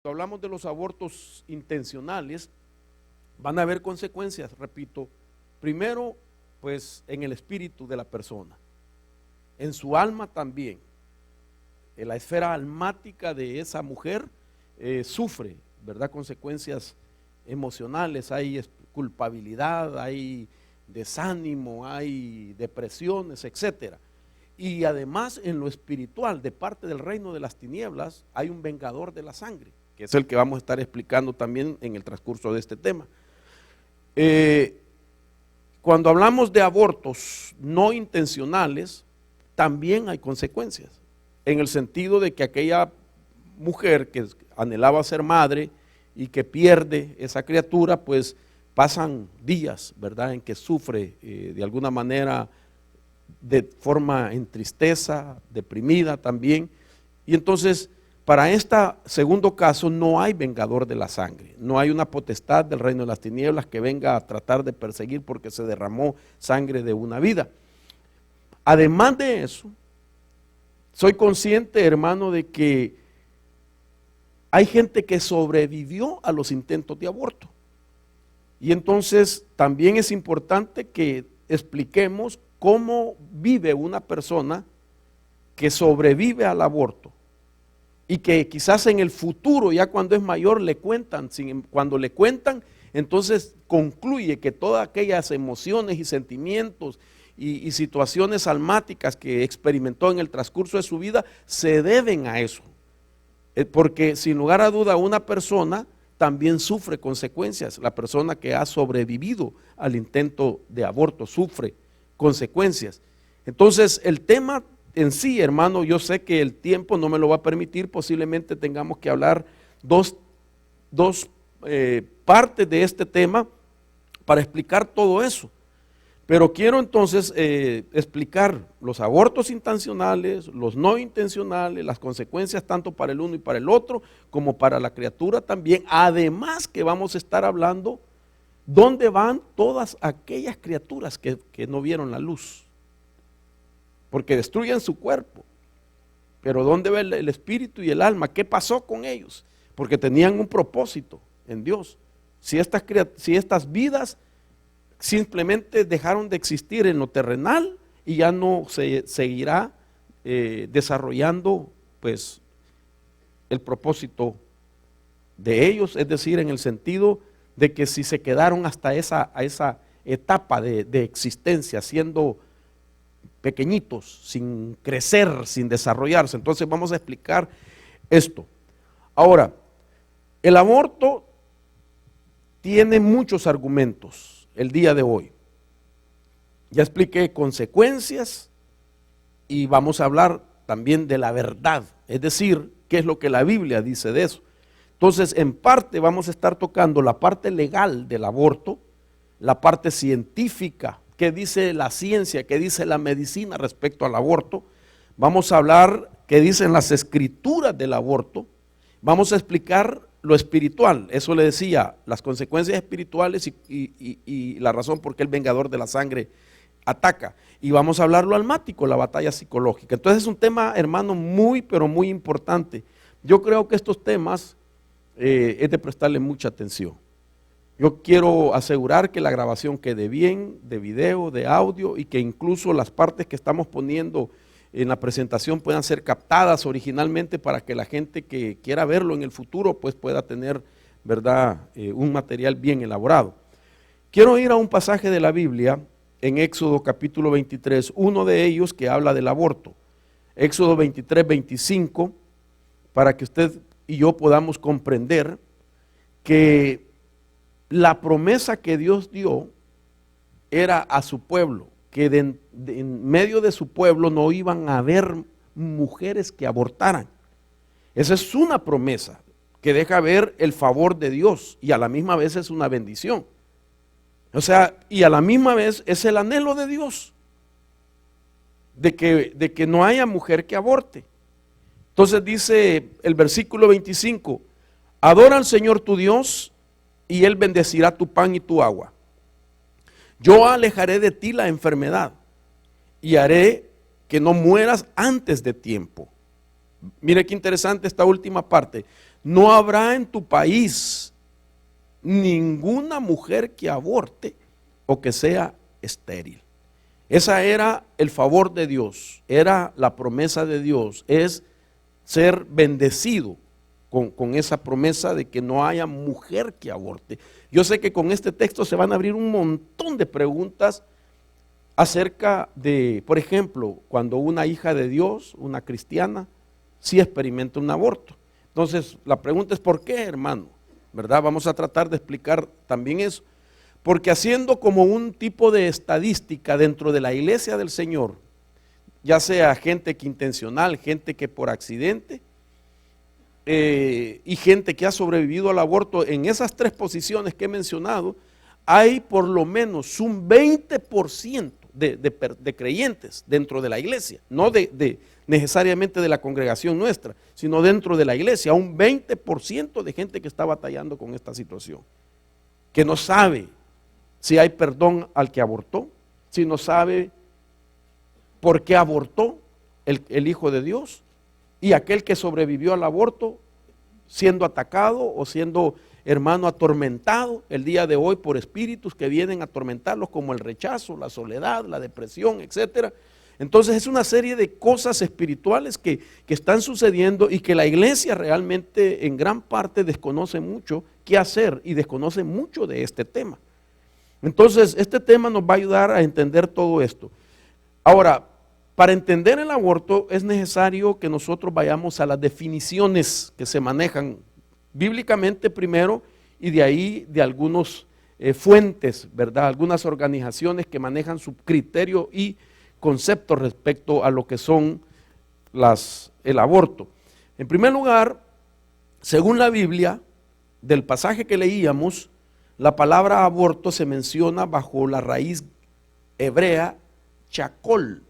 Cuando hablamos de los abortos intencionales, van a haber consecuencias, repito, primero, pues en el espíritu de la persona, en su alma también, en la esfera almática de esa mujer sufre, ¿verdad? Consecuencias emocionales, hay culpabilidad, hay desánimo, hay depresiones, etcétera. Y además en lo espiritual, de parte del reino de las tinieblas, hay un vengador de la sangre, que es el que vamos a estar explicando también en el transcurso de este tema. Cuando hablamos de abortos no intencionales, también hay consecuencias, en el sentido de que aquella mujer que anhelaba ser madre y que pierde esa criatura, pues pasan días, ¿verdad?, en que sufre de alguna manera de forma en tristeza, deprimida también. Y entonces, para este segundo caso no hay vengador de la sangre, no hay una potestad del reino de las tinieblas que venga a tratar de perseguir porque se derramó sangre de una vida. Además de eso, soy consciente, hermano, de que hay gente que sobrevivió a los intentos de aborto. Y entonces también es importante que expliquemos cómo vive una persona que sobrevive al aborto y que quizás en el futuro, ya cuando es mayor, le cuentan, cuando le cuentan, entonces concluye que todas aquellas emociones y sentimientos y situaciones almáticas que experimentó en el transcurso de su vida se deben a eso. Porque sin lugar a duda una persona también sufre consecuencias, la persona que ha sobrevivido al intento de aborto sufre consecuencias. Entonces el tema en sí, hermano, yo sé que el tiempo no me lo va a permitir, posiblemente tengamos que hablar dos partes de este tema para explicar todo eso. Pero quiero entonces explicar los abortos intencionales, los no intencionales, las consecuencias tanto para el uno y para el otro, como para la criatura también. Además que vamos a estar hablando dónde van todas aquellas criaturas que no vieron la luz. Porque destruyen su cuerpo. Pero ¿dónde va el espíritu y el alma? ¿Qué pasó con ellos? Porque tenían un propósito en Dios. Si estas vidas simplemente dejaron de existir en lo terrenal y ya no se seguirá desarrollando pues el propósito de ellos, es decir, en el sentido de que si se quedaron hasta a esa etapa de existencia siendo pequeñitos, sin crecer, sin desarrollarse. Entonces vamos a explicar esto. Ahora, el aborto tiene muchos argumentos el día de hoy. Ya expliqué consecuencias y vamos a hablar también de la verdad, es decir, qué es lo que la Biblia dice de eso. Entonces, en parte vamos a estar tocando la parte legal del aborto, la parte científica, qué dice la ciencia, qué dice la medicina respecto al aborto. Vamos a hablar qué dicen las escrituras del aborto. Vamos a explicar lo espiritual, eso le decía, las consecuencias espirituales y la razón por qué el vengador de la sangre ataca. Y vamos a hablar lo almático, la batalla psicológica. Entonces es un tema, hermano, muy, pero muy importante. Yo creo que estos temas es de prestarle mucha atención. Yo quiero asegurar que la grabación quede bien, de video, de audio, y que incluso las partes que estamos poniendo en la presentación puedan ser captadas originalmente para que la gente que quiera verlo en el futuro pues pueda tener, ¿verdad?, un material bien elaborado. Quiero ir a un pasaje de la Biblia en Éxodo capítulo 23, uno de ellos que habla del aborto. Éxodo 23, 25, para que usted y yo podamos comprender que la promesa que Dios dio era a su pueblo, que en medio de su pueblo no iban a haber mujeres que abortaran. Esa es una promesa que deja ver el favor de Dios y a la misma vez es una bendición. O sea, y a la misma vez es el anhelo de Dios de que no haya mujer que aborte. Entonces dice el versículo 25, adora al Señor tu Dios y Él bendecirá tu pan y tu agua. Yo alejaré de ti la enfermedad y haré que no mueras antes de tiempo. Mire qué interesante esta última parte. no habrá en tu país ninguna mujer que aborte o que sea estéril. Esa era el favor de Dios, era la promesa de Dios, es ser bendecido con esa promesa de que no haya mujer que aborte. Yo sé que con este texto se van a abrir un montón de preguntas acerca de, por ejemplo, cuando una hija de Dios, una cristiana, sí experimenta un aborto. Entonces, la pregunta es ¿por qué, hermano? ¿Verdad? Vamos a tratar de explicar también eso. Porque haciendo como un tipo de estadística dentro de la iglesia del Señor, ya sea gente que intencional, gente que por accidente, y gente que ha sobrevivido al aborto, en esas tres posiciones que he mencionado, hay por lo menos un 20% de creyentes dentro de la iglesia, no necesariamente de la congregación nuestra, sino dentro de la iglesia, un 20% de gente que está batallando con esta situación, que no sabe si hay perdón al que abortó, si no sabe por qué abortó el Hijo de Dios, y aquel que sobrevivió al aborto siendo atacado o siendo, hermano, atormentado el día de hoy por espíritus que vienen a atormentarlos, como el rechazo, la soledad, la depresión, etcétera. Entonces es una serie de cosas espirituales que están sucediendo y que la iglesia realmente en gran parte desconoce mucho qué hacer y desconoce mucho de este tema. Entonces este tema nos va a ayudar a entender todo esto. Ahora, para entender el aborto es necesario que nosotros vayamos a las definiciones que se manejan bíblicamente primero y de ahí de algunas fuentes, ¿verdad? Algunas organizaciones que manejan su criterio y conceptos respecto a lo que son el aborto. En primer lugar, según la Biblia, del pasaje que leíamos, la palabra aborto se menciona bajo la raíz hebrea chacol.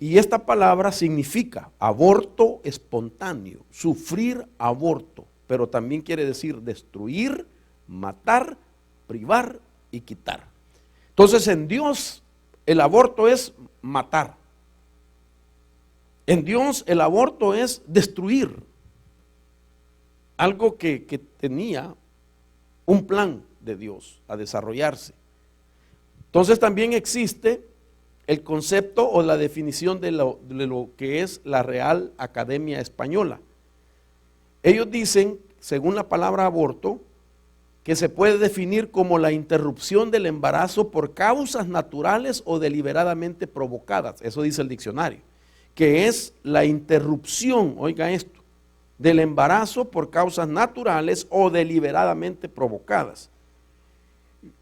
Y esta palabra significa aborto espontáneo, sufrir aborto, pero también quiere decir destruir, matar, privar y quitar. Entonces en Dios el aborto es matar. En Dios el aborto es destruir algo que tenía un plan de Dios a desarrollarse. Entonces también existe el concepto o la definición de lo que es la Real Academia Española. Ellos dicen, según la palabra aborto, que se puede definir como la interrupción del embarazo por causas naturales o deliberadamente provocadas. Eso dice el diccionario, que es la interrupción, oiga esto, del embarazo por causas naturales o deliberadamente provocadas.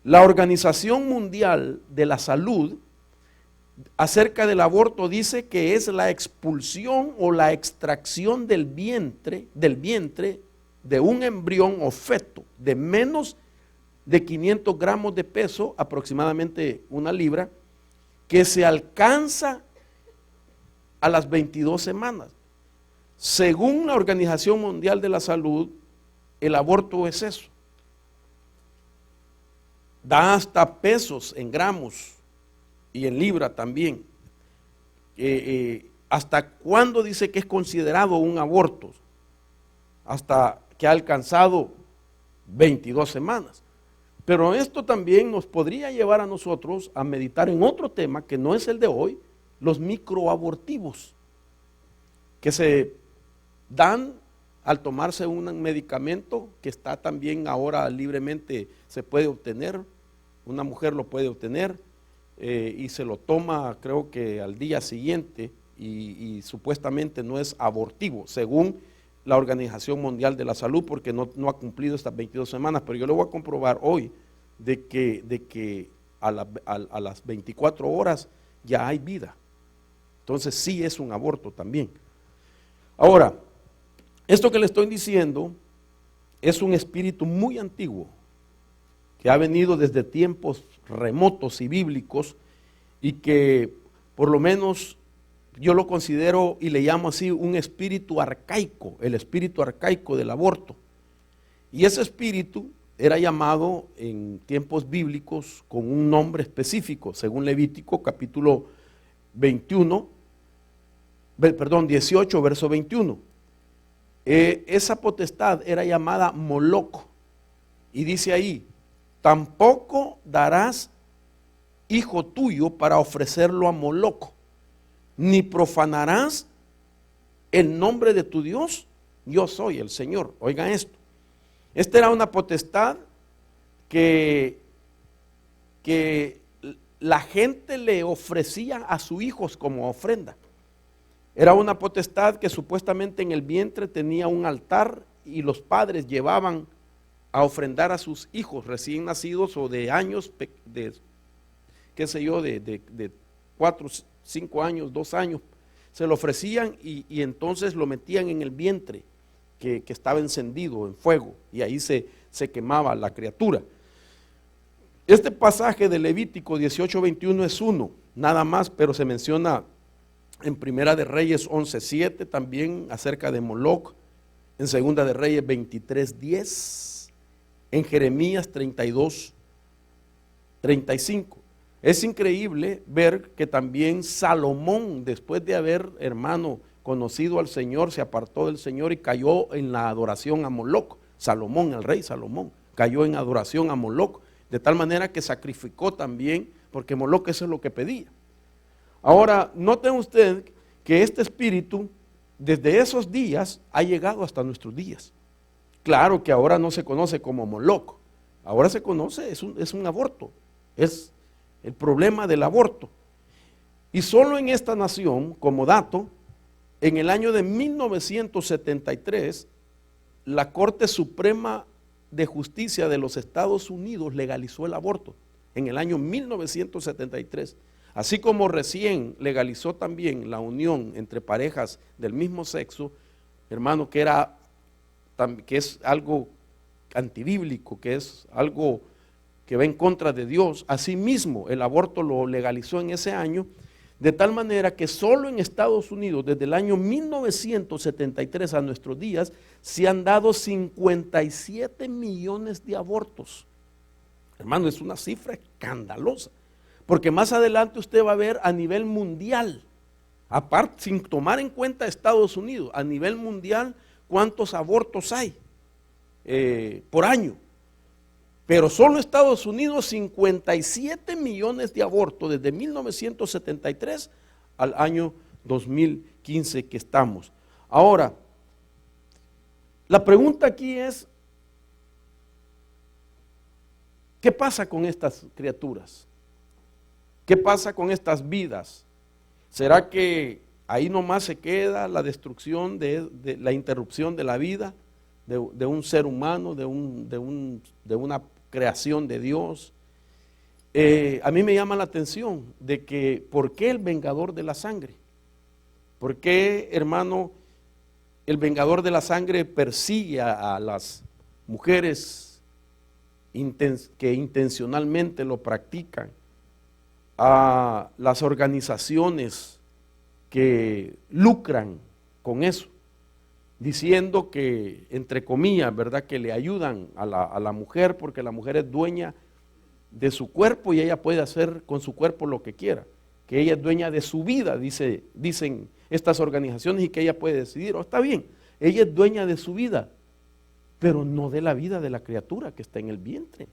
La Organización Mundial de la Salud acerca del aborto dice que es la expulsión o la extracción del vientre de un embrión o feto de menos de 500 gramos de peso, aproximadamente 1 libra, que se alcanza a las 22 semanas. Según la Organización Mundial de la Salud, el aborto es eso. Da hasta pesos en gramos y en libra también. ¿Hasta cuándo dice que es considerado un aborto? Hasta que ha alcanzado 22 semanas. Pero esto también nos podría llevar a nosotros a meditar en otro tema que no es el de hoy, los microabortivos, que se dan al tomarse un medicamento que está también ahora libremente, se puede obtener, una mujer lo puede obtener, y se lo toma creo que al día siguiente y supuestamente no es abortivo, según la Organización Mundial de la Salud, porque no ha cumplido estas 22 semanas, pero yo le voy a comprobar hoy de que a las 24 horas ya hay vida. Entonces sí es un aborto también. Ahora, esto que le estoy diciendo es un espíritu muy antiguo, que ha venido desde tiempos remotos y bíblicos, y que por lo menos yo lo considero y le llamo así un espíritu arcaico, el espíritu arcaico del aborto. Y ese espíritu era llamado en tiempos bíblicos con un nombre específico, según Levítico capítulo 18, verso 21. esa potestad era llamada Moloc. Y dice ahí, tampoco darás hijo tuyo para ofrecerlo a Moloc, ni profanarás el nombre de tu Dios, yo soy el Señor. Oigan esto, esta era una potestad que la gente le ofrecía a sus hijos como ofrenda. Era una potestad que supuestamente en el vientre tenía un altar y los padres llevaban a ofrendar a sus hijos recién nacidos o de años, de 4, 5 años, 2 años, se lo ofrecían y entonces lo metían en el vientre que estaba encendido en fuego y ahí se quemaba la criatura. Este pasaje de Levítico 18:21 es uno, nada más, pero se menciona en Primera de Reyes 11:7 también acerca de Moloc, en Segunda de Reyes 23:10, en Jeremías 32:35. Es increíble ver que también Salomón, después de haber, hermano, conocido al Señor, se apartó del Señor y cayó en la adoración a Moloc. Salomón, el rey Salomón, cayó en adoración a Moloc, de tal manera que sacrificó también, porque Moloc eso es lo que pedía. Ahora, noten usted que este espíritu, desde esos días, ha llegado hasta nuestros días. Claro que ahora no se conoce como Moloc, ahora se conoce, es un aborto, es el problema del aborto. Y solo en esta nación, como dato, en el año de 1973, la Corte Suprema de Justicia de los Estados Unidos legalizó el aborto, en el año 1973. Así como recién legalizó también la unión entre parejas del mismo sexo, hermano, que es algo antibíblico, que es algo que va en contra de Dios. Asimismo, el aborto lo legalizó en ese año, de tal manera que solo en Estados Unidos, desde el año 1973 a nuestros días, se han dado 57 millones de abortos. Hermano, es una cifra escandalosa, porque más adelante usted va a ver a nivel mundial, aparte, sin tomar en cuenta Estados Unidos, a nivel mundial, cuántos abortos hay por año. Pero solo Estados Unidos, 57 millones de abortos desde 1973 al año 2015 que estamos. Ahora, la pregunta aquí es, ¿qué pasa con estas criaturas? ¿Qué pasa con estas vidas? ¿Será que ahí nomás se queda la destrucción de la interrupción de la vida de un ser humano, de una creación de Dios? A mí me llama la atención de que ¿por qué el vengador de la sangre? ¿Por qué, hermano, el vengador de la sangre persigue a las mujeres que intencionalmente lo practican, a las organizaciones que lucran con eso, diciendo que, entre comillas, ¿verdad?, que le ayudan a la mujer, porque la mujer es dueña de su cuerpo y ella puede hacer con su cuerpo lo que quiera, que ella es dueña de su vida, dicen estas organizaciones, y que ella puede decidir. Está bien, ella es dueña de su vida, pero no de la vida de la criatura que está en el vientre.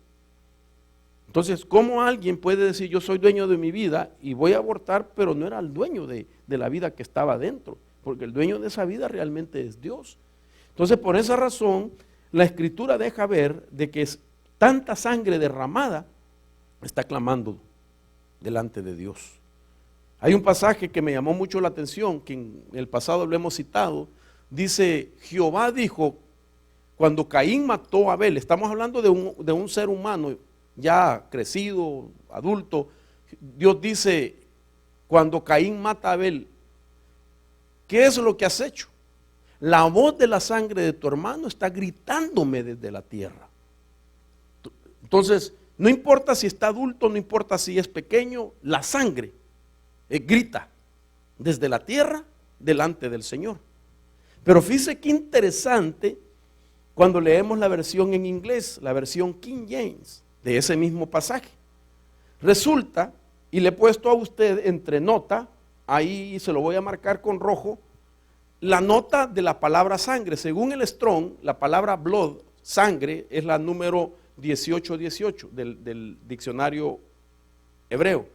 Entonces, ¿cómo alguien puede decir yo soy dueño de mi vida y voy a abortar, pero no era el dueño de la vida que estaba dentro? Porque el dueño de esa vida realmente es Dios. Entonces, por esa razón, la Escritura deja ver de que tanta sangre derramada está clamando delante de Dios. Hay un pasaje que me llamó mucho la atención, que en el pasado lo hemos citado. Dice, Jehová dijo, cuando Caín mató a Abel, estamos hablando de un ser humano ya crecido, adulto. Dios dice, cuando Caín mata a Abel, ¿qué es lo que has hecho? La voz de la sangre de tu hermano está gritándome desde la tierra. Entonces, no importa si está adulto, no importa si es pequeño, la sangre grita desde la tierra delante del Señor. Pero fíjese qué interesante cuando leemos la versión en inglés, la versión King James, de ese mismo pasaje. Resulta, y le he puesto a usted entre nota, ahí se lo voy a marcar con rojo, la nota de la palabra sangre. Según el Strong, la palabra blood, sangre, es la número 1818 del diccionario hebreo.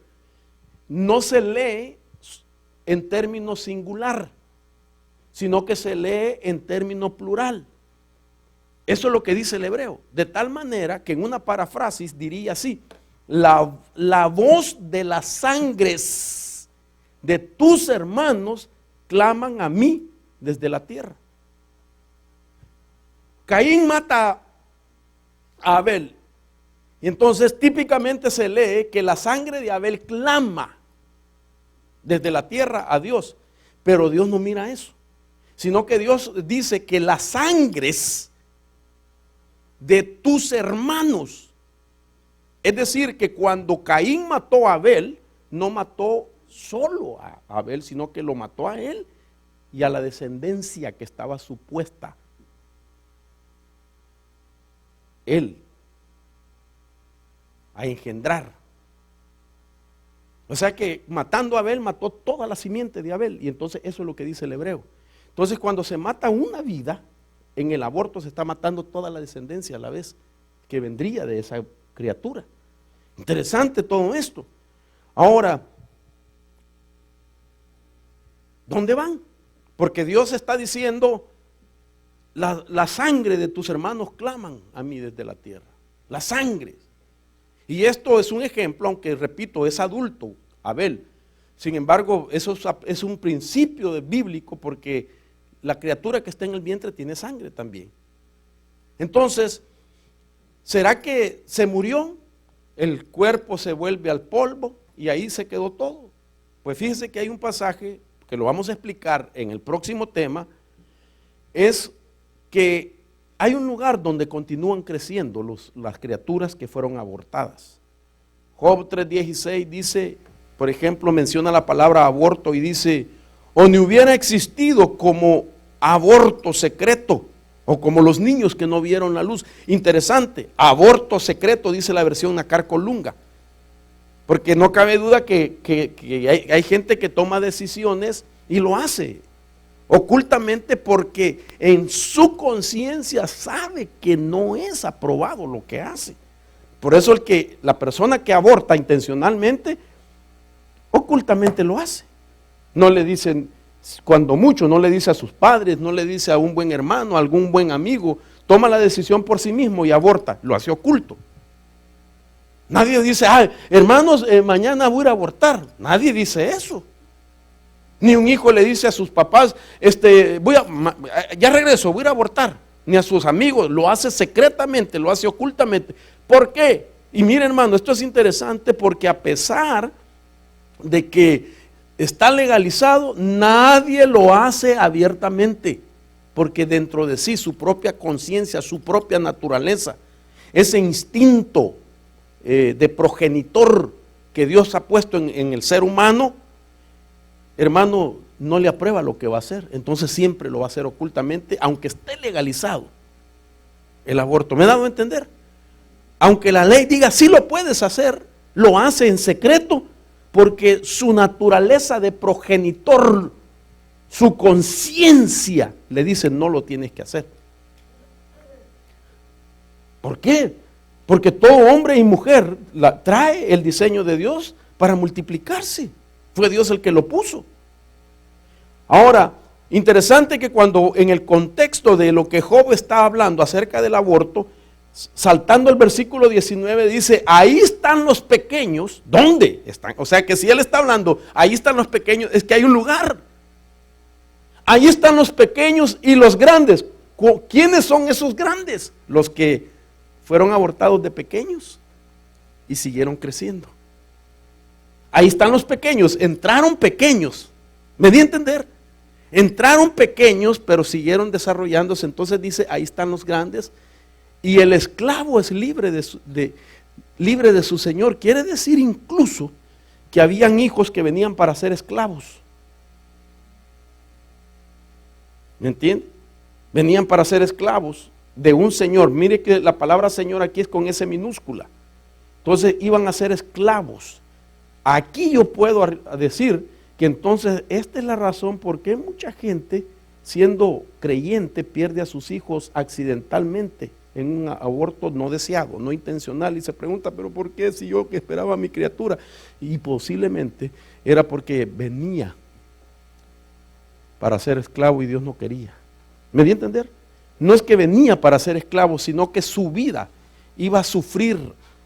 No se lee en término singular, sino que se lee en término plural. Eso es lo que dice el hebreo. De tal manera que en una paráfrasis diría así: la voz de las sangres de tus hermanos claman a mí desde la tierra. Caín mata a Abel, y entonces típicamente se lee que la sangre de Abel clama desde la tierra a Dios, pero Dios no mira eso, sino que Dios dice que las sangres de tus hermanos, es decir, que cuando Caín mató a Abel, no mató solo a Abel, sino que lo mató a él y a la descendencia que estaba supuesta él a engendrar. O sea que matando a Abel mató toda la simiente de Abel, y entonces eso es lo que dice el hebreo. Entonces cuando se mata una vida, en el aborto se está matando toda la descendencia a la vez que vendría de esa criatura. Interesante todo esto. Ahora, ¿dónde van? Porque Dios está diciendo: la sangre de tus hermanos claman a mí desde la tierra. La sangre. Y esto es un ejemplo, aunque repito, es adulto, Abel. Sin embargo, eso es un principio bíblico, porque la criatura que está en el vientre tiene sangre también. Entonces, ¿será que se murió? El cuerpo se vuelve al polvo y ahí se quedó todo. Pues fíjense que hay un pasaje que lo vamos a explicar en el próximo tema, es que hay un lugar donde continúan creciendo las criaturas que fueron abortadas. Job 3:16 dice, por ejemplo, menciona la palabra aborto y dice: o ni hubiera existido como aborto secreto, o como los niños que no vieron la luz. Interesante, aborto secreto, dice la versión Nácar Colunga, porque no cabe duda que hay gente que toma decisiones y lo hace ocultamente, porque en su conciencia sabe que no es aprobado lo que hace. Por eso la persona que aborta intencionalmente, ocultamente lo hace. No le dicen, cuando mucho, no le dice a sus padres, no le dice a un buen hermano, a algún buen amigo, toma la decisión por sí mismo y aborta, lo hace oculto. Nadie dice: hermanos, mañana voy a ir a abortar. Nadie dice eso. Ni un hijo le dice a sus papás: ya regreso, voy a ir a abortar. Ni a sus amigos, lo hace secretamente, lo hace ocultamente. ¿Por qué? Y mire, hermano, esto es interesante, porque a pesar de que está legalizado, nadie lo hace abiertamente, porque dentro de sí, su propia conciencia, su propia naturaleza, ese instinto de progenitor que Dios ha puesto en el ser humano, hermano, no le aprueba lo que va a hacer. Entonces siempre lo va a hacer ocultamente, aunque esté legalizado el aborto. ¿Me he dado a entender? Aunque la ley diga sí lo puedes hacer, lo hace en secreto, porque su naturaleza de progenitor, su conciencia le dice: no lo tienes que hacer. ¿Por qué? Porque todo hombre y mujer trae el diseño de Dios para multiplicarse. Fue Dios el que lo puso. Ahora, interesante que cuando en el contexto de lo que Job está hablando acerca del aborto, saltando el versículo 19, dice: ahí están los pequeños. ¿Dónde están? O sea que si él está hablando, ahí están los pequeños, es que hay un lugar. Ahí están los pequeños y los grandes. ¿Quiénes son esos grandes? Los que fueron abortados de pequeños y siguieron creciendo. Ahí están los pequeños, entraron pequeños. ¿Me di a entender? Entraron pequeños, pero siguieron desarrollándose. Entonces dice: ahí están los grandes. Y el esclavo es libre de su señor. Quiere decir incluso que habían hijos que venían para ser esclavos. ¿Me entiende? Venían para ser esclavos de un señor. Mire que la palabra señor aquí es con S minúscula. Entonces iban a ser esclavos. Aquí yo puedo decir que entonces esta es la razón por qué mucha gente siendo creyente, pierde a sus hijos accidentalmente en un aborto no deseado, no intencional, y se pregunta, pero ¿por qué si yo que esperaba a mi criatura? Y posiblemente era porque venía para ser esclavo y Dios no quería. ¿Me di a entender? No es que venía para ser esclavo, sino que su vida iba a sufrir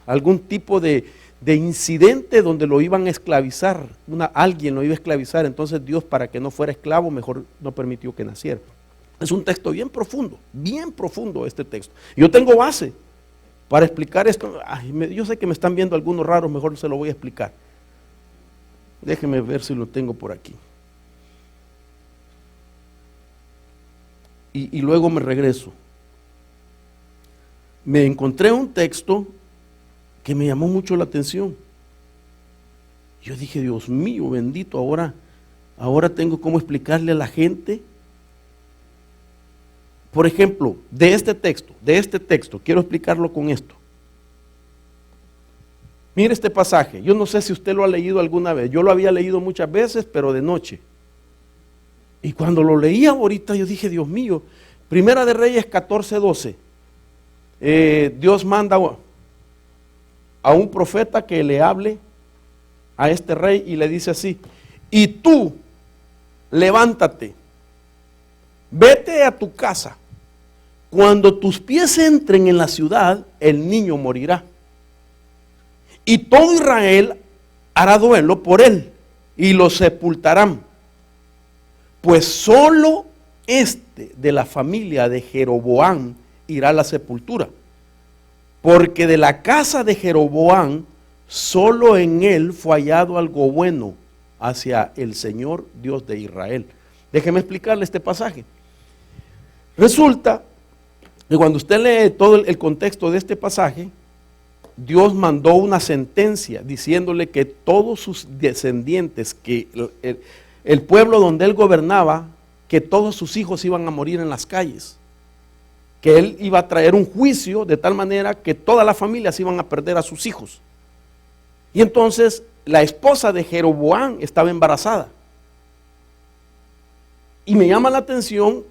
algún tipo de incidente donde lo iban a esclavizar, alguien lo iba a esclavizar. Entonces Dios, para que no fuera esclavo, mejor no permitió que naciera. Es un texto bien profundo este texto. Yo tengo base para explicar esto. Yo sé que me están viendo algunos raros, mejor se lo voy a explicar. Déjeme ver si lo tengo por aquí. Y luego me regreso. Me encontré un texto que me llamó mucho la atención. Yo dije, Dios mío, bendito, ahora tengo cómo explicarle a la gente. Por ejemplo, de este texto, quiero explicarlo con esto. Mire este pasaje, yo no sé si usted lo ha leído alguna vez, yo lo había leído muchas veces, pero de noche. Y cuando lo leía ahorita, yo dije, Dios mío, Primera de Reyes 14:12, Dios manda a un profeta que le hable a este rey y le dice así: y tú, levántate, vete a tu casa, cuando tus pies entren en la ciudad, el niño morirá. Y todo Israel hará duelo por él, y lo sepultarán. Pues solo de la familia de Jeroboam irá a la sepultura, porque de la casa de Jeroboam solo en él fue hallado algo bueno hacia el Señor Dios de Israel. Déjeme explicarle este pasaje. Resulta que cuando usted lee todo el contexto de este pasaje, Dios mandó una sentencia diciéndole que todos sus descendientes, que el pueblo donde él gobernaba, que todos sus hijos iban a morir en las calles, que él iba a traer un juicio de tal manera que todas las familias iban a perder a sus hijos. Y entonces la esposa de Jeroboam estaba embarazada. Y me llama la atención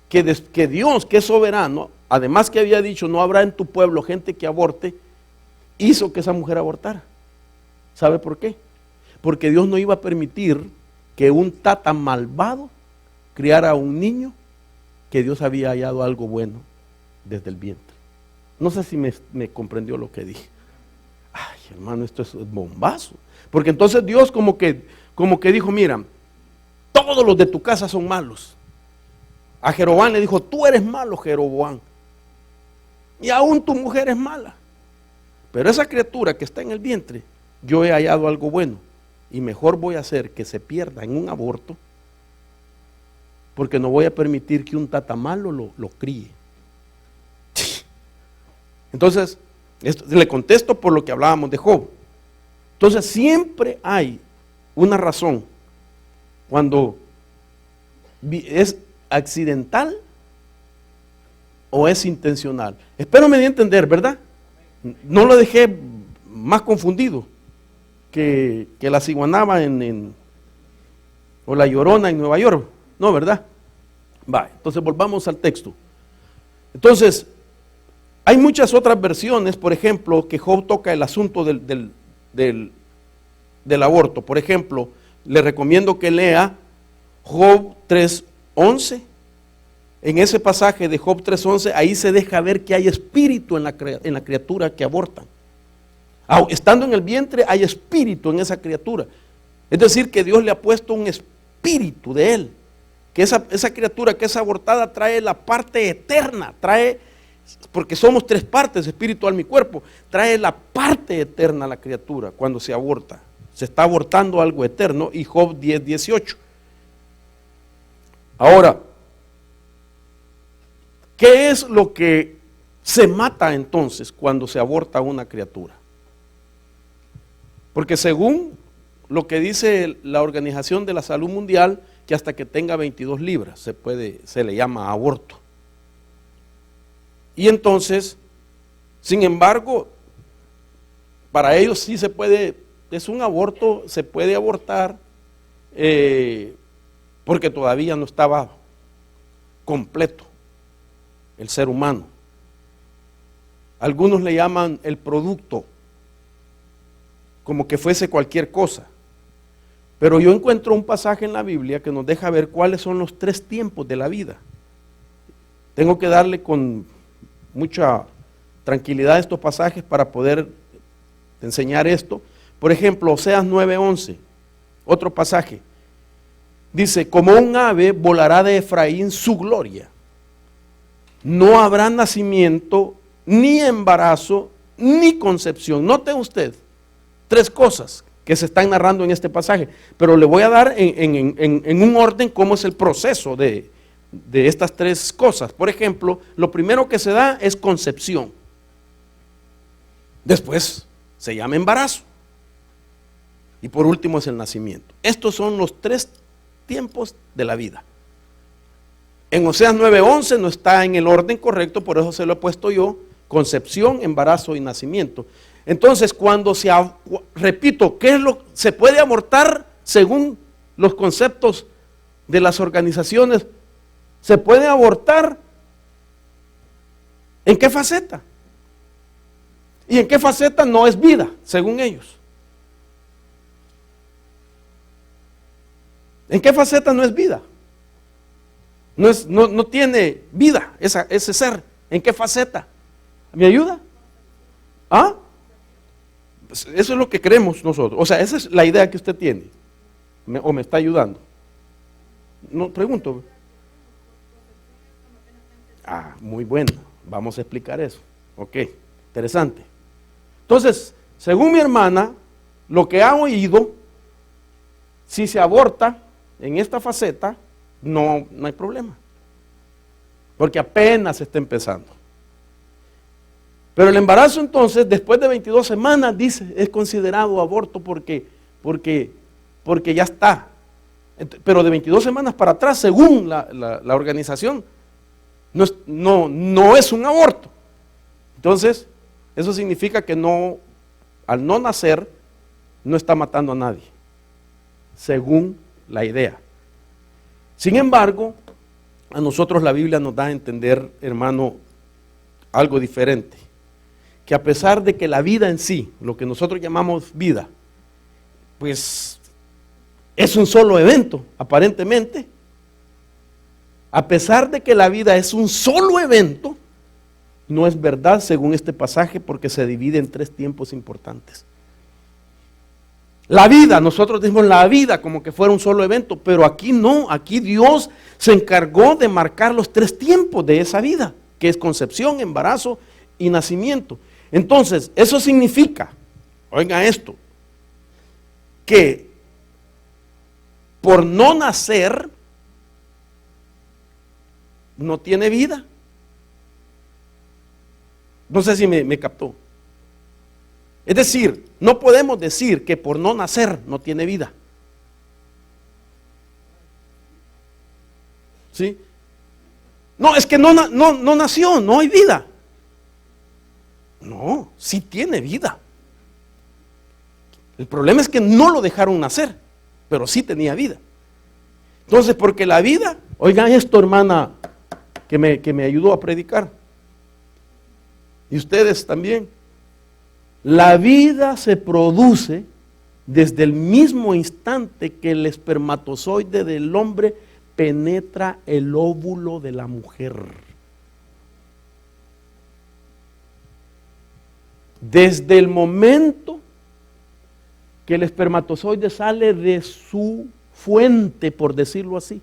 que Dios, que es soberano, además que había dicho, no habrá en tu pueblo gente que aborte, hizo que esa mujer abortara. ¿Sabe por qué? Porque Dios no iba a permitir que un tata malvado criara a un niño que Dios había hallado algo bueno desde el vientre. No sé si me comprendió lo que dije. Ay, hermano, esto es bombazo. Porque entonces Dios como que dijo, mira, todos los de tu casa son malos. A Jeroboam le dijo, tú eres malo, Jeroboam, y aún tu mujer es mala. Pero esa criatura que está en el vientre, yo he hallado algo bueno, y mejor voy a hacer que se pierda en un aborto, porque no voy a permitir que un tata malo lo críe. Entonces, le contesto por lo que hablábamos de Job. Entonces, siempre hay una razón cuando es accidental o es intencional. Espero me di a entender, ¿verdad? No lo dejé más confundido que la ciguanaba o la llorona en Nueva York. No, ¿verdad? Va, entonces volvamos al texto. Entonces, hay muchas otras versiones, por ejemplo, que Job toca el asunto del aborto. Por ejemplo, le recomiendo que lea Job 3:11. En ese pasaje de Job 3:11, ahí se deja ver que hay espíritu en la criatura que aborta. Estando en el vientre, hay espíritu en esa criatura. Es decir, que Dios le ha puesto un espíritu de él. Que esa criatura que es abortada trae la parte eterna, porque somos tres partes, espíritu, alma y cuerpo, trae la parte eterna a la criatura cuando se aborta. Se está abortando algo eterno, y Job 10:18. Ahora, ¿qué es lo que se mata entonces cuando se aborta una criatura? Porque según lo que dice la Organización de la Salud Mundial, que hasta que tenga 22 libras se le llama aborto. Y entonces, sin embargo, para ellos sí se puede, es un aborto, se puede abortar porque todavía no estaba completo el ser humano. Algunos le llaman el producto, como que fuese cualquier cosa. Pero yo encuentro un pasaje en la Biblia que nos deja ver cuáles son los 3 tiempos de la vida. Tengo que darle con mucha tranquilidad estos pasajes para poder enseñar esto. Por ejemplo, Oseas 9:11, otro pasaje. Dice, como un ave volará de Efraín su gloria. No habrá nacimiento, ni embarazo, ni concepción. Note usted 3 cosas que se están narrando en este pasaje, pero le voy a dar en un orden cómo es el proceso de estas 3 cosas. Por ejemplo, lo primero que se da es concepción. Después se llama embarazo. Y por último es el nacimiento. Estos son los 3 tiempos de la vida. En Oseas 9:11 no está en el orden correcto, por eso se lo he puesto yo: concepción, embarazo y nacimiento. Entonces, cuando repito, ¿qué es lo se puede abortar según los conceptos de las organizaciones? Se puede abortar ¿en qué faceta? ¿Y en qué faceta no es vida, según ellos? ¿En qué faceta no es vida? No tiene vida ese ser. ¿En qué faceta? ¿Me ayuda? ¿Ah? Pues eso es lo que creemos nosotros. O sea, esa es la idea que usted tiene. ¿O me está ayudando? No, pregunto. Ah, muy bueno. Vamos a explicar eso. Ok, interesante. Entonces, según mi hermana, lo que ha oído, si se aborta en esta faceta, no hay problema, porque apenas está empezando. Pero el embarazo, entonces, después de 22 semanas, dice, es considerado aborto porque ya está. Pero de 22 semanas para atrás, según la organización, no es un aborto. Entonces, eso significa que al no nacer, no está matando a nadie, según la idea. Sin embargo, a nosotros la Biblia nos da a entender, hermano, algo diferente. Que a pesar de que la vida en sí, lo que nosotros llamamos vida, pues es un solo evento, aparentemente. A pesar de que la vida es un solo evento, no es verdad según este pasaje, porque se divide en 3 tiempos importantes. La vida, nosotros decimos la vida como que fuera un solo evento, pero aquí no, aquí Dios se encargó de marcar los 3 tiempos de esa vida, que es concepción, embarazo y nacimiento. Entonces, eso significa, oiga esto, que por no nacer, no tiene vida. No sé si me captó. Es decir, no podemos decir que por no nacer no tiene vida. ¿Sí? No, es que no nació, no hay vida. No, sí tiene vida. El problema es que no lo dejaron nacer, pero sí tenía vida. Entonces, porque la vida, oigan esto, hermana, que me ayudó a predicar, y ustedes también. La vida se produce desde el mismo instante que el espermatozoide del hombre penetra el óvulo de la mujer. Desde el momento que el espermatozoide sale de su fuente, por decirlo así,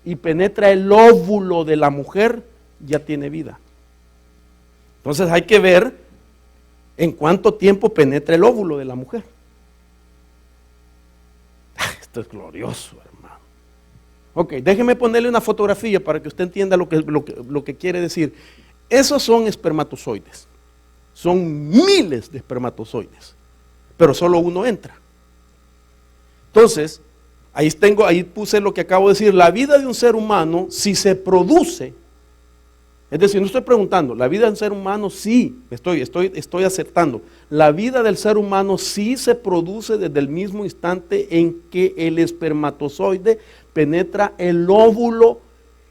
y penetra el óvulo de la mujer, ya tiene vida. Entonces hay que ver en cuánto tiempo penetra el óvulo de la mujer. Esto es glorioso, hermano. Ok, déjeme ponerle una fotografía para que usted entienda lo que quiere decir. Esos son espermatozoides. Son miles de espermatozoides, pero solo uno entra. Entonces, ahí puse lo que acabo de decir. La vida de un ser humano, si se produce, es decir, no estoy preguntando, la vida del ser humano sí, estoy aceptando. La vida del ser humano sí se produce desde el mismo instante en que el espermatozoide penetra el óvulo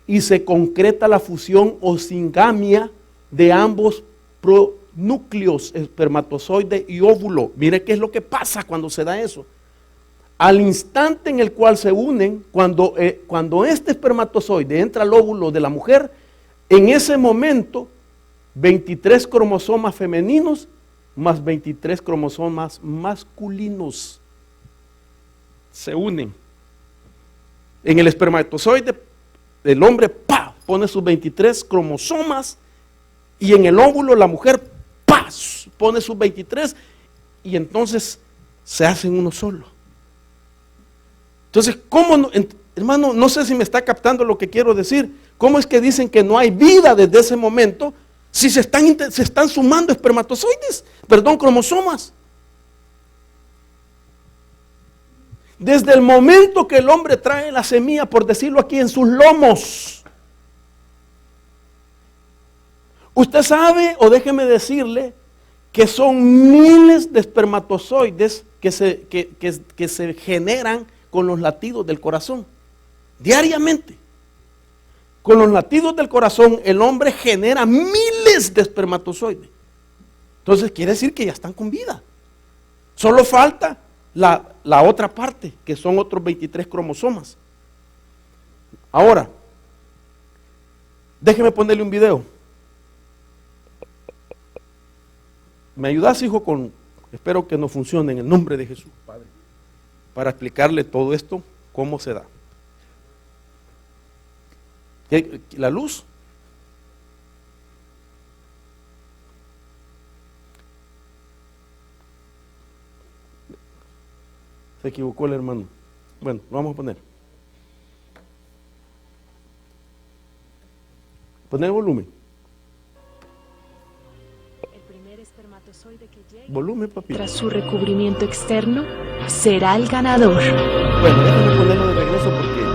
y se concreta la fusión o singamia de ambos pronúcleos, espermatozoide y óvulo. Mire qué es lo que pasa cuando se da eso. Al instante en el cual se unen, cuando este espermatozoide entra al óvulo de la mujer, en ese momento 23 cromosomas femeninos más 23 cromosomas masculinos se unen. En el espermatozoide, el hombre pone sus 23 cromosomas, y en el óvulo la mujer pone sus 23, y entonces se hacen uno solo. Entonces, ¿cómo, hermano? No sé si me está captando lo que quiero decir. ¿Cómo es que dicen que no hay vida desde ese momento si se están sumando cromosomas? Desde el momento que el hombre trae la semilla, por decirlo aquí, en sus lomos. Usted sabe, o déjeme decirle, que son miles de espermatozoides que se generan con los latidos del corazón, diariamente. Con los latidos del corazón, el hombre genera miles de espermatozoides. Entonces quiere decir que ya están con vida. Solo falta la otra parte, que son otros 23 cromosomas. Ahora, déjeme ponerle un video. ¿Me ayudas, hijo? Espero que no funcione, en el nombre de Jesús, Padre, para explicarle todo esto, cómo se da. La luz. Se equivocó el hermano. Bueno, lo vamos a poner. Poner volumen. El primer espermatozoide que llegue Volumen, papi. tras su recubrimiento externo será el ganador. Bueno, déjame ponerlo de regreso porque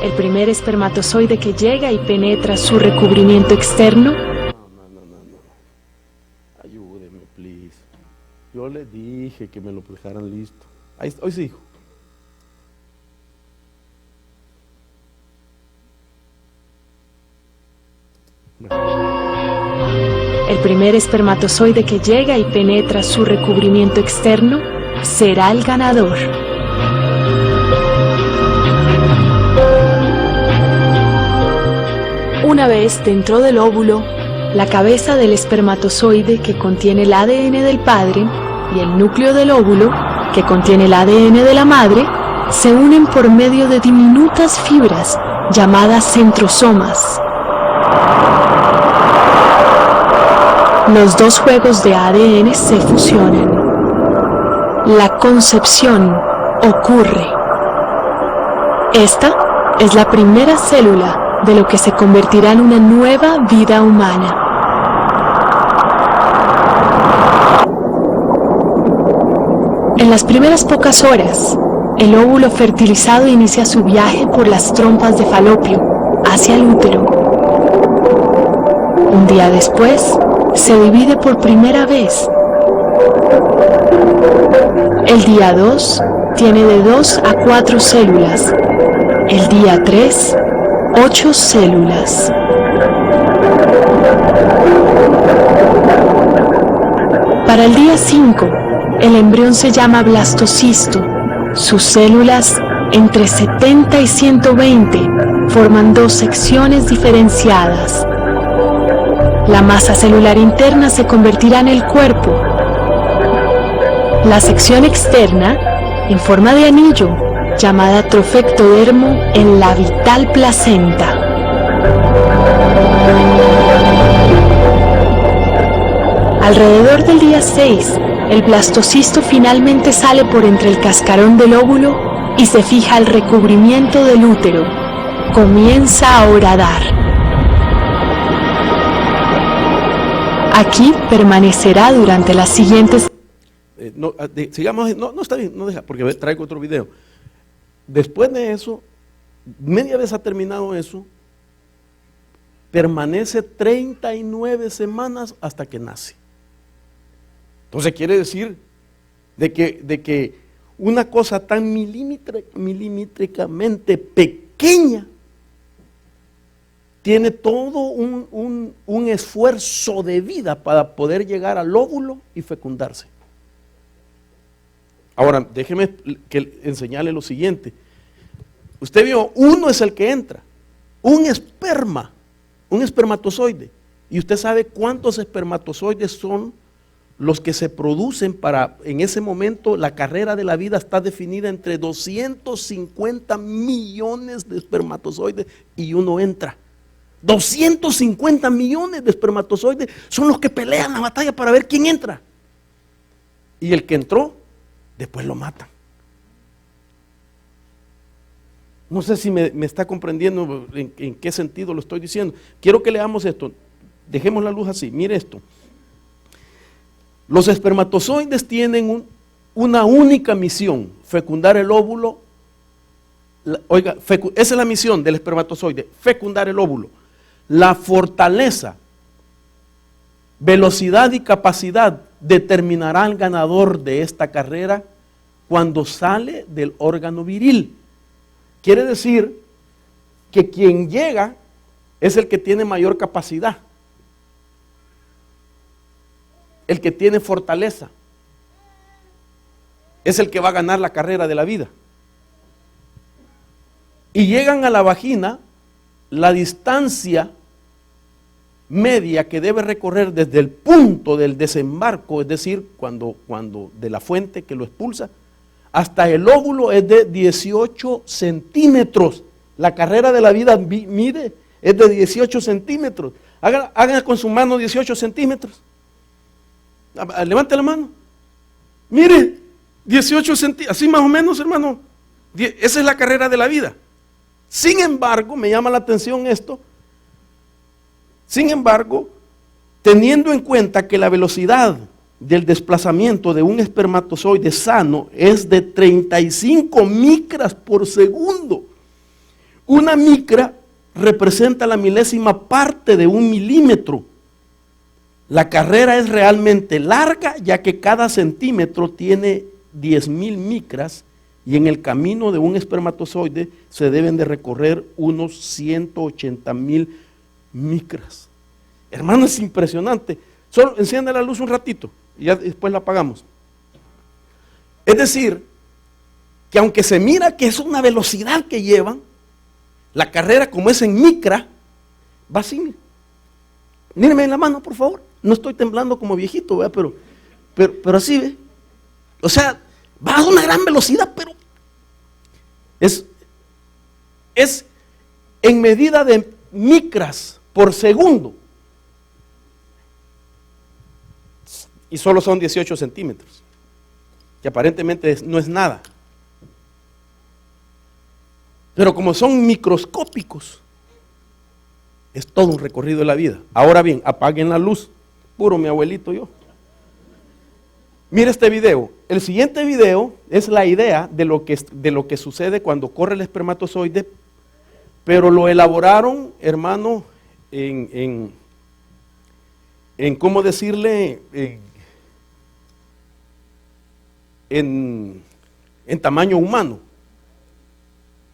El primer espermatozoide que llega y penetra su recubrimiento externo no. Ayúdeme, please. Yo le dije que me lo dejaran listo. Hoy sí, hijo. El primer espermatozoide que llega y penetra su recubrimiento externo será el ganador. Una vez dentro del óvulo, la cabeza del espermatozoide, que contiene el ADN del padre, y el núcleo del óvulo, que contiene el ADN de la madre, se unen por medio de diminutas fibras llamadas centrosomas. Los dos juegos de ADN se fusionan. La concepción ocurre. Esta es la primera célula de lo que se convertirá en una nueva vida humana. En las primeras pocas horas, el óvulo fertilizado inicia su viaje por las trompas de falopio hacia el útero. Un día después, se divide por primera vez. El día 2 tiene de 2 a 4 células. El día 3, 8 células. Para el día 5, el embrión se llama blastocisto. Sus células, entre 70 y 120, forman 2 secciones diferenciadas. La masa celular interna se convertirá en el cuerpo. La sección externa, en forma de anillo, llamada trofectodermo, en la vital placenta. Alrededor del día 6, el blastocisto finalmente sale por entre el cascarón del óvulo y se fija al recubrimiento del útero. Comienza a horadar. Aquí permanecerá durante las siguientes... sigamos, no está bien, no deja, porque traigo otro video. Después de eso, media vez ha terminado eso, permanece 39 semanas hasta que nace. Entonces quiere decir de que una cosa tan milimétricamente pequeña tiene todo un esfuerzo de vida para poder llegar al óvulo y fecundarse. Ahora, déjeme enseñarle lo siguiente. Usted vio, uno es el que entra, un espermatozoide. Y usted sabe cuántos espermatozoides son los que se producen para, en ese momento, la carrera de la vida está definida entre 250 millones de espermatozoides y uno entra. 250 millones de espermatozoides son los que pelean la batalla para ver quién entra. Y el que entró, después lo matan. No sé si me está comprendiendo en qué sentido lo estoy diciendo. Quiero que leamos esto. Dejemos la luz así. Mire esto. Los espermatozoides tienen una única misión: fecundar el óvulo. Oiga, esa es la misión del espermatozoide: fecundar el óvulo. La fortaleza, velocidad y capacidad determinará al ganador de esta carrera cuando sale del órgano viril. Quiere decir que quien llega es el que tiene mayor capacidad, el que tiene fortaleza, es el que va a ganar la carrera de la vida. Y llegan a la vagina, la distancia media que debe recorrer desde el punto del desembarco, es decir, cuando de la fuente que lo expulsa, hasta el óvulo es de 18 centímetros. La carrera de la vida mide, es de 18 centímetros. Hagan con su mano 18 centímetros. Levante la mano. Mire, 18 centímetros, así más o menos, hermano. Esa es la carrera de la vida. Sin embargo, me llama la atención esto. Sin embargo, teniendo en cuenta que la velocidad del desplazamiento de un espermatozoide sano es de 35 micras por segundo. Una micra representa la milésima parte de un milímetro. La carrera es realmente larga, ya que cada centímetro tiene 10.000 micras y en el camino de un espermatozoide se deben de recorrer unos 180.000 micras. Hermano, es impresionante. Solo enciende la luz un ratito y ya después la apagamos. Es decir, que aunque se mira que es una velocidad que llevan, la carrera, como es en micra, va así. Míreme en la mano, por favor. No estoy temblando como viejito, ¿verdad? Pero así, ¿ve? O sea, va a una gran velocidad, pero es en medida de micras por segundo. Y solo son 18 centímetros, que aparentemente no es nada. Pero como son microscópicos, es todo un recorrido de la vida. Ahora bien, apaguen la luz. Puro mi abuelito yo. Mire este video. El siguiente video es la idea de lo que sucede cuando corre el espermatozoide, pero lo elaboraron, hermano, en ¿cómo decirle? En tamaño humano.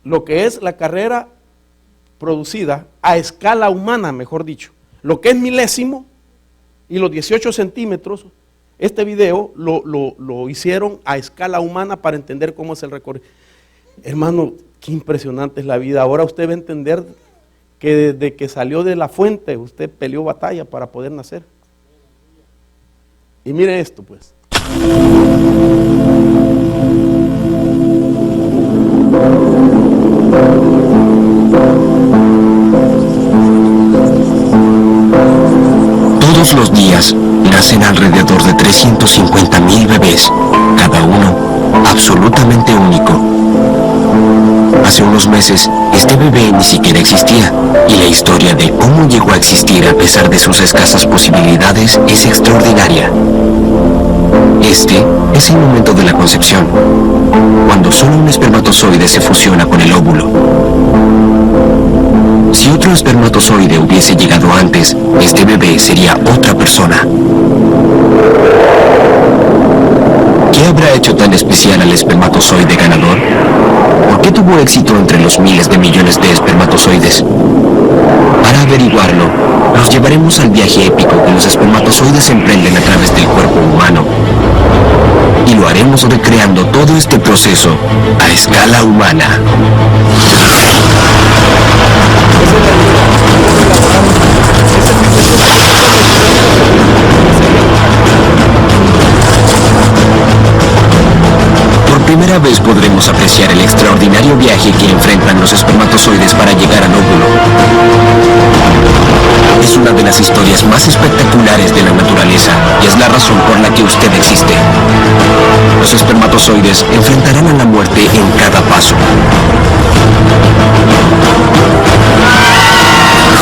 Lo que es la carrera producida a escala humana, mejor dicho. Lo que es milésimo y los 18 centímetros, este video lo hicieron a escala humana para entender cómo es el recorrido. Hermano, qué impresionante es la vida. Ahora usted va a entender que desde que salió de la fuente, usted peleó batalla para poder nacer. Y mire esto, pues. Todos los días nacen alrededor de 350.000 bebés, cada uno absolutamente único. Hace unos meses, este bebé ni siquiera existía, y la historia de cómo llegó a existir a pesar de sus escasas posibilidades es extraordinaria. Este es el momento de la concepción, cuando solo un espermatozoide se fusiona con el óvulo. Si otro espermatozoide hubiese llegado antes, este bebé sería otra persona. ¿Qué habrá hecho tan especial al espermatozoide ganador? ¿Por qué tuvo éxito entre los miles de millones de espermatozoides? Para averiguarlo, nos llevaremos al viaje épico que los espermatozoides emprenden a través del cuerpo humano. Y lo haremos recreando todo este proceso a escala humana. Por primera vez podremos apreciar el extraordinario viaje que enfrentan los espermatozoides para llegar al óvulo. Es una de las historias más espectaculares de la naturaleza y es la razón por la que usted existe. Los espermatozoides enfrentarán a la muerte en cada paso.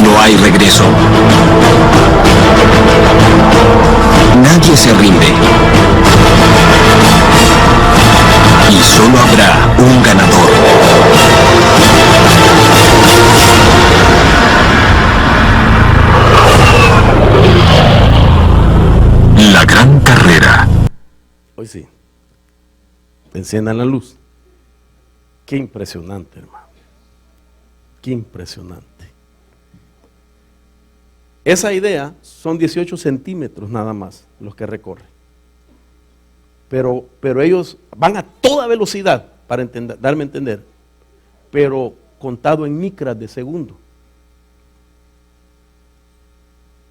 No hay regreso. Nadie se rinde. Y solo habrá un ganador. La gran carrera. Hoy sí. Enciendan la luz. Qué impresionante, hermano. Qué impresionante. Esa idea son 18 centímetros nada más los que recorren. Pero ellos van a toda velocidad para darme a entender, pero contado en micras de segundo.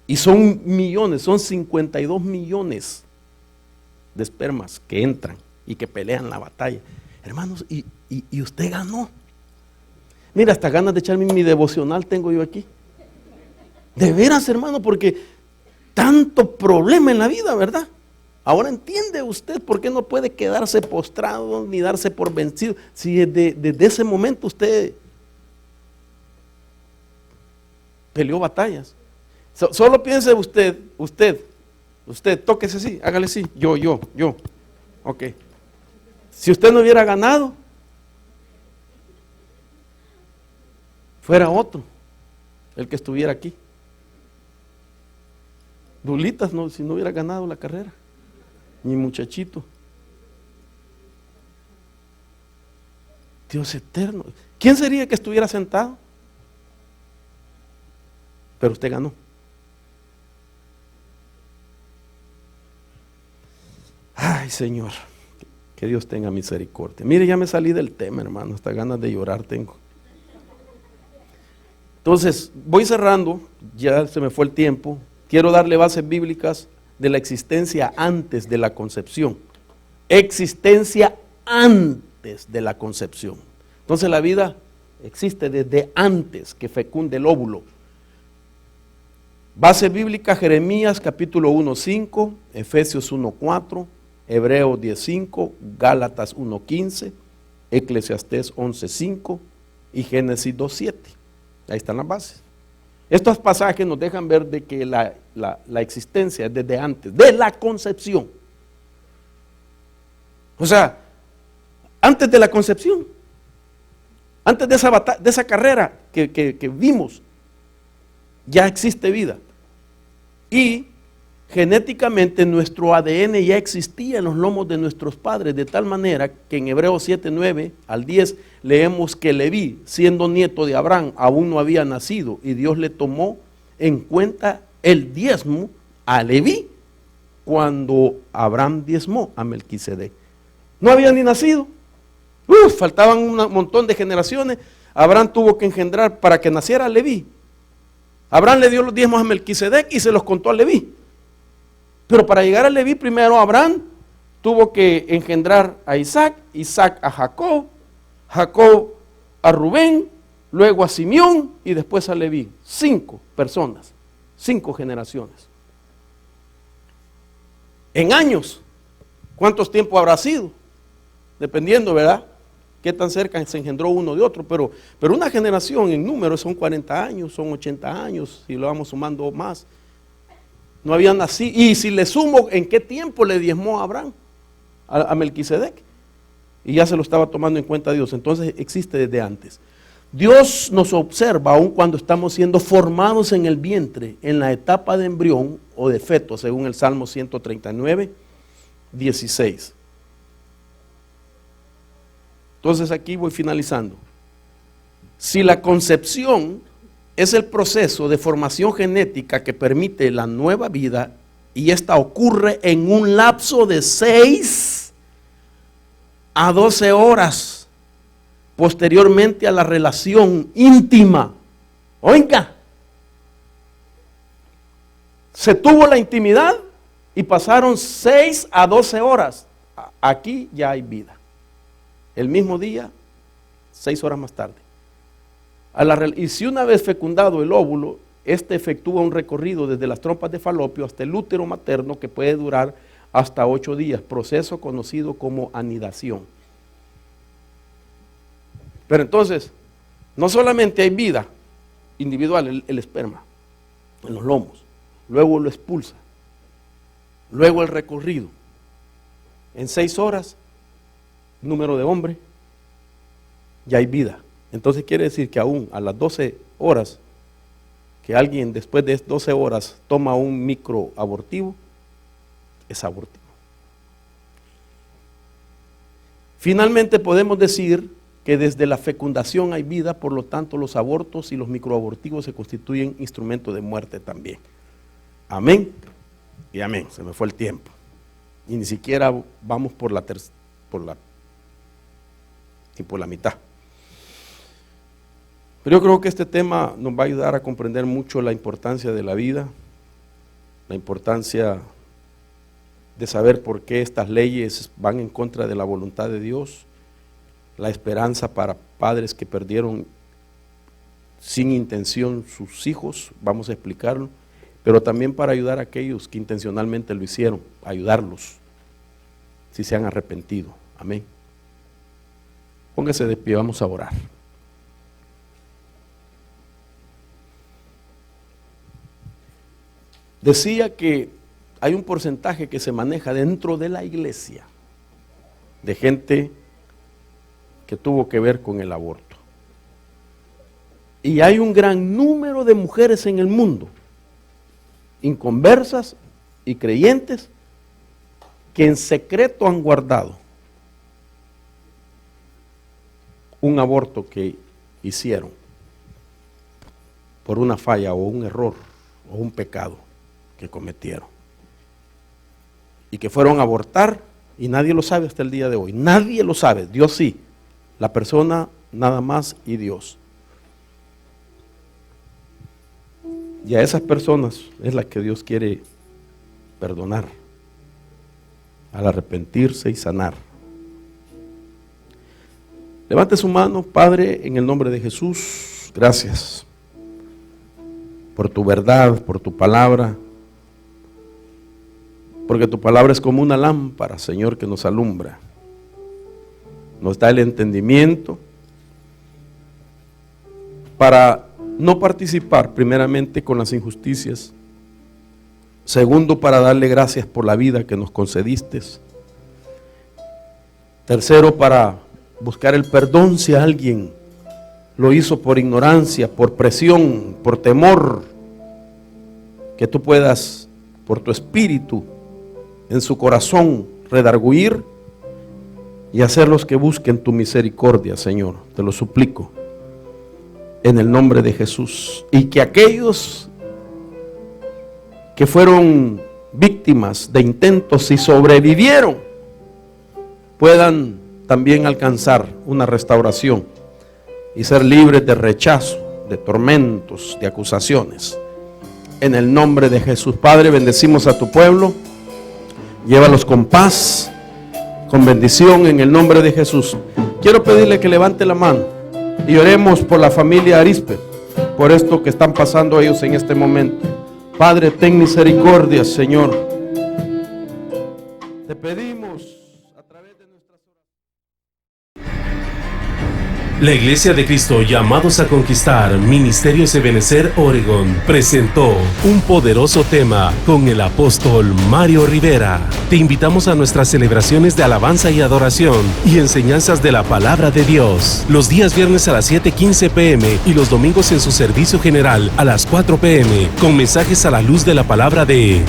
Y son millones, son 52 millones de espermas que entran y que pelean la batalla. Hermanos, y usted ganó. Mira, hasta ganas de echarme mi devocional tengo yo aquí. De veras, hermano, porque tanto problema en la vida, ¿verdad? Ahora entiende usted por qué no puede quedarse postrado ni darse por vencido. Si desde ese momento usted peleó batallas. Solo piense usted, tóquese así, hágale así, yo. Ok. Si usted no hubiera ganado, fuera otro el que estuviera aquí. Dulitas, no, si no hubiera ganado la carrera. Mi muchachito. Dios eterno. ¿Quién sería que estuviera sentado? Pero usted ganó. Ay, Señor, que Dios tenga misericordia. Mire, ya me salí del tema, hermano, hasta ganas de llorar tengo. Entonces, voy cerrando, ya se me fue el tiempo. Quiero darle bases bíblicas de la existencia antes de la concepción. Existencia antes de la concepción. Entonces la vida existe desde antes que fecunde el óvulo. Base bíblica: Jeremías capítulo 1:5, Efesios 1:4, Hebreos 10:5, Gálatas 1:15, Eclesiastés 11:5 y Génesis 2:7. Ahí están las bases. Estos pasajes nos dejan ver de que la existencia es desde antes, de la concepción. O sea, antes de la concepción, antes de esa carrera que vimos, ya existe vida. Y genéticamente nuestro ADN ya existía en los lomos de nuestros padres, de tal manera que en Hebreos 7:9 al 10 leemos que Leví, siendo nieto de Abraham, aún no había nacido, y Dios le tomó en cuenta el diezmo a Leví cuando Abraham diezmó a Melquisedec. No había ni nacido. Faltaban un montón de generaciones. Abraham tuvo que engendrar para que naciera Leví. Abraham le dio los diezmos a Melquisedec y se los contó a Leví. Pero para llegar a Leví, primero Abraham tuvo que engendrar a Isaac, Isaac a Jacob, Jacob a Rubén, luego a Simeón y después a Leví. 5 personas, 5 generaciones. En años, ¿cuántos tiempos habrá sido? Dependiendo, ¿verdad? Qué tan cerca se engendró uno de otro, pero una generación en número son 40 años, son 80 años, si lo vamos sumando más. No habían nacido. Y si le sumo en qué tiempo le diezmó a Abraham, a Melquisedec, y ya se lo estaba tomando en cuenta Dios. Entonces existe desde antes. Dios nos observa aun cuando estamos siendo formados en el vientre, en la etapa de embrión o de feto, según el Salmo 139, 16. Entonces aquí voy finalizando. Si la concepción es el proceso de formación genética que permite la nueva vida y esta ocurre en un lapso de 6 a 12 horas posteriormente a la relación íntima. Oiga, se tuvo la intimidad y pasaron 6 a 12 horas. Aquí ya hay vida. El mismo día, 6 horas más tarde. Y si una vez fecundado el óvulo, este efectúa un recorrido desde las trompas de falopio hasta el útero materno que puede durar hasta 8 días, proceso conocido como anidación. Pero entonces, no solamente hay vida individual, el esperma, en los lomos, luego lo expulsa, luego el recorrido. En 6 horas, número de hombre, ya hay vida. Entonces quiere decir que aún a las 12 horas, que alguien después de 12 horas toma un microabortivo, es abortivo. Finalmente podemos decir que desde la fecundación hay vida, por lo tanto los abortos y los microabortivos se constituyen instrumentos de muerte también. Amén y amén. Se me fue el tiempo. Y ni siquiera vamos por la mitad. Pero yo creo que este tema nos va a ayudar a comprender mucho la importancia de la vida, la importancia de saber por qué estas leyes van en contra de la voluntad de Dios, la esperanza para padres que perdieron sin intención sus hijos, vamos a explicarlo, pero también para ayudar a aquellos que intencionalmente lo hicieron, ayudarlos, si se han arrepentido. Amén. Póngase de pie, vamos a orar. Decía que hay un porcentaje que se maneja dentro de la iglesia de gente que tuvo que ver con el aborto. Y hay un gran número de mujeres en el mundo, inconversas y creyentes, que en secreto han guardado un aborto que hicieron por una falla o un error o un pecado que cometieron y que fueron a abortar y nadie lo sabe hasta el día de hoy. Nadie lo sabe, Dios sí, la persona nada más y Dios. Y a esas personas es la que Dios quiere perdonar al arrepentirse y sanar. Levante su mano, Padre, en el nombre de Jesús. Gracias por tu verdad, por tu palabra, porque tu palabra es como una lámpara, Señor, que nos alumbra, nos da el entendimiento para no participar primeramente con las injusticias, segundo, para darle gracias por la vida que nos concediste, tercero, para buscar el perdón si alguien lo hizo por ignorancia, por presión, por temor, que tú puedas, por tu espíritu, en su corazón redarguir y hacerlos que busquen tu misericordia, Señor, te lo suplico, en el nombre de Jesús. Y que aquellos que fueron víctimas de intentos y sobrevivieron, puedan también alcanzar una restauración y ser libres de rechazo, de tormentos, de acusaciones. En el nombre de Jesús, Padre, bendecimos a tu pueblo, llévalos con paz, con bendición en el nombre de Jesús. Quiero pedirle que levante la mano y oremos por la familia Arispe, por esto que están pasando ellos en este momento. Padre, ten misericordia, Señor. Te pedimos a través de nuestras oraciones. La Iglesia de Cristo Llamados a Conquistar, Ministerios Ebenecer, Oregon, presentó un poderoso tema con el apóstol Mario Rivera. Te invitamos a nuestras celebraciones de alabanza y adoración y enseñanzas de la palabra de Dios, los días viernes a las 7:15 p.m. y los domingos en su servicio general a las 4 p.m. con mensajes a la luz de la palabra de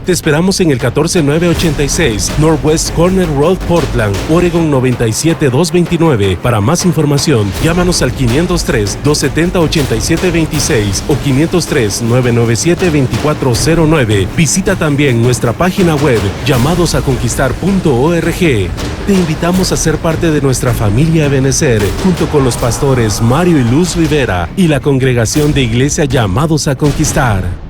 Te esperamos en el 14986 Northwest Corner Road, Portland, Oregon 97229. Para más información, llámanos al 503-270-8726 o 503-997-2409. Visita también nuestra página web llamadosaconquistar.org. Te invitamos a ser parte de nuestra familia Ebenecer, junto con los pastores Mario y Luz Rivera y la congregación de Iglesia Llamados a Conquistar.